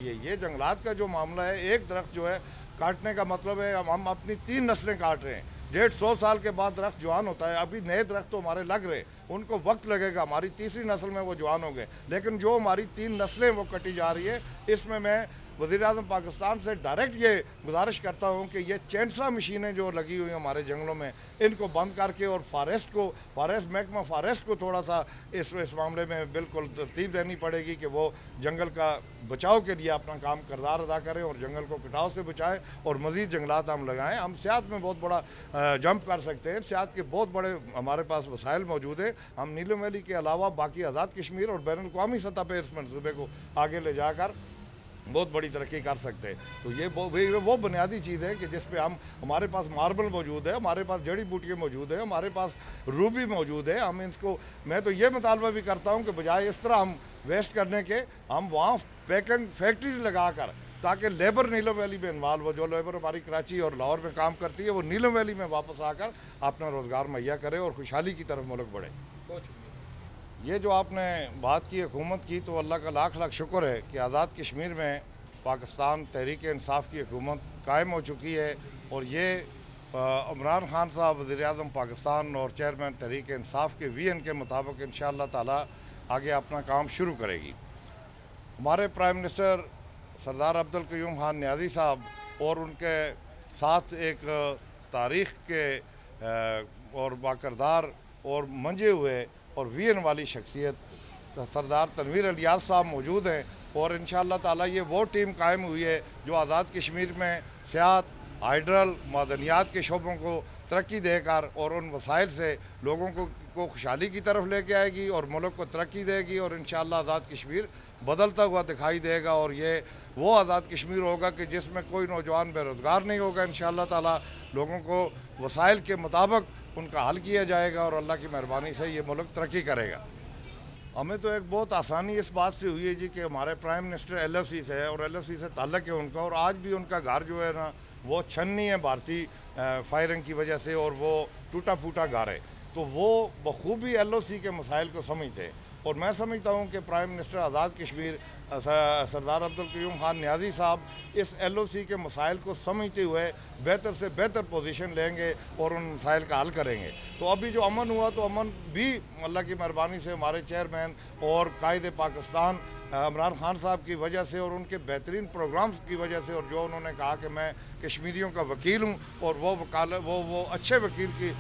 یہ جنگلات کا جو معاملہ ہے، ایک درخت جو ہے کاٹنے کا مطلب ہے ہم اپنی 3 نسلیں کاٹ رہے ہیں۔ 150 سال کے بعد درخت جوان ہوتا ہے، ابھی نئے درخت تو ہمارے لگ رہے، ان کو وقت لگے گا، ہماری تیسری نسل میں وہ جوان ہوں گے، لیکن جو ہماری 3 نسلیں وہ کٹی جا رہی ہے، اس میں وزیر اعظم پاکستان سے ڈائریکٹ یہ گزارش کرتا ہوں کہ یہ چینسا مشینیں جو لگی ہوئی ہیں ہمارے جنگلوں میں، ان کو بند کر کے اور فارسٹ محکمہ فارسٹ کو تھوڑا سا اس معاملے میں بالکل ترتیب دینی پڑے گی کہ وہ جنگل کا بچاؤ کے لیے اپنا کام کردار ادا کریں اور جنگل کو کٹاؤ سے بچائیں اور مزید جنگلات ہم لگائیں۔ ہم سیاحت میں بہت بڑا جمپ کر سکتے ہیں، سیاحت کے بہت بڑے ہمارے پاس وسائل موجود ہیں۔ ہم نیلم ویلی کے علاوہ باقی آزاد کشمیر اور بین الاقوامی سطح پہ اس منصوبے کو آگے لے جا کر بہت بڑی ترقی کر سکتے ہیں۔ تو یہ وہ بنیادی چیز ہے کہ جس پہ ہمارے پاس ماربل موجود ہے، ہمارے پاس جڑی بوٹیاں موجود ہیں، ہمارے پاس روبی موجود ہے۔ ہم اس کو میں تو یہ مطالبہ بھی کرتا ہوں کہ بجائے اس طرح ہم ویسٹ کرنے کے، ہم وہاں پیکنگ فیکٹریز لگا کر تاکہ لیبر نیلم ویلی میں انوالو ہو، جو لیبر ہماری کراچی اور لاہور میں کام کرتی ہے وہ نیلم ویلی میں واپس آ کر اپنا روزگار مہیا کرے اور خوشحالی کی طرف ملک بڑھے۔ بہت شکریہ۔ یہ جو آپ نے بات کی حکومت کی، تو اللہ کا لاکھ لاکھ شکر ہے کہ آزاد کشمیر میں پاکستان تحریک انصاف کی حکومت قائم ہو چکی ہے، اور یہ عمران خان صاحب وزیر اعظم پاکستان اور چیئرمین تحریک انصاف کے ویژن کے مطابق انشاءاللہ تعالی آگے اپنا کام شروع کرے گی۔ ہمارے پرائم منسٹر سردار عبدالقیوم خان نیازی صاحب اور ان کے ساتھ ایک تاریخ کے اور باکردار اور منجے ہوئے اور ویژن والی شخصیت سردار تنویر الیاس صاحب موجود ہیں، اور انشاءاللہ تعالی یہ وہ ٹیم قائم ہوئی ہے جو آزاد کشمیر میں سیاحت، ہائیڈرل، معدنیات کے شعبوں کو ترقی دے کر اور ان وسائل سے لوگوں کو خوشحالی کی طرف لے کے آئے گی اور ملک کو ترقی دے گی، اور انشاءاللہ آزاد کشمیر بدلتا ہوا دکھائی دے گا، اور یہ وہ آزاد کشمیر ہوگا کہ جس میں کوئی نوجوان بے روزگار نہیں ہوگا۔ انشاءاللہ تعالی لوگوں کو وسائل کے مطابق ان کا حل کیا جائے گا، اور اللہ کی مہربانی سے یہ ملک ترقی کرے گا۔ ہمیں تو ایک بہت آسانی اس بات سے ہوئی ہے جی کہ ہمارے prime minister L F C سے ہے، اور ایل ایف سی سے تعلق ہے ان کا، اور آج بھی ان کا گھر جو ہے نا وہ چھننی ہے بھارتی فائرنگ کی وجہ سے، اور وہ ٹوٹا پھوٹا گھر ہے، تو وہ بخوبی ایل او سی کے مسائل کو سمجھتے ہیں، اور میں سمجھتا ہوں کہ پرائم منسٹر آزاد کشمیر سردار عبدالقیوم خان نیازی صاحب اس ایل او سی کے مسائل کو سمجھتے ہوئے بہتر سے بہتر پوزیشن لیں گے اور ان مسائل کا حل کریں گے۔ تو ابھی جو امن ہوا، تو امن بھی اللہ کی مہربانی سے ہمارے چیئرمین اور قائد پاکستان عمران خان صاحب کی وجہ سے اور ان کے بہترین پروگرامز کی وجہ سے، اور جو انہوں نے کہا کہ میں کشمیریوں کا وکیل ہوں، اور وہ اچھے وکیل کی